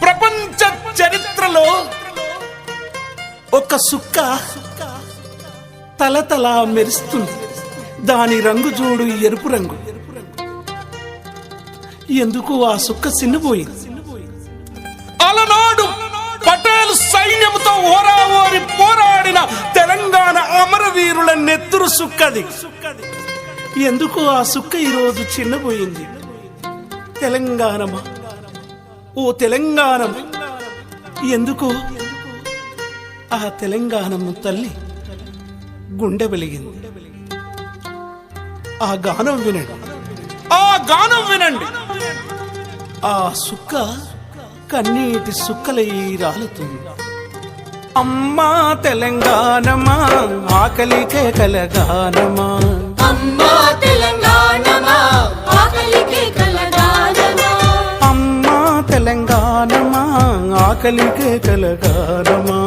ప్రపంచ చరిత్రలో ఒక సుక్క తలతల మెరుస్తుంది. దాని రంగు చూడు ఎరుపు రంగు. ఎందుకు ఆ సుక్క సిన్నిపోయింది? అలనాడు పటేల్ సైన్యంతో ఓరావోరి పోరాడిన తెలంగాణ అమరవీరుల నెత్తురు సుక్కది. ఎందుకు ఆ సుక్క ఈరోజు చిన్నపోయింది? తెలంగాణమా, ఓ తెలంగాణం, ఎందుకు ఆ తెలంగాణము తల్లి గుండె వెలిగింది? ఆ గానం వినండి, ఆ గానం వినండి. ఆ సుక్క కన్నీటి సుక్కలై రాలుతుంది. అమ్మా తెలంగాణమా ఆకలికే కలగానమా, అమ్మా తెలంగాణమా ఆకలికే కలగానమా, అమ్మా తెలంగాణమా ఆకలికే కలగానమా.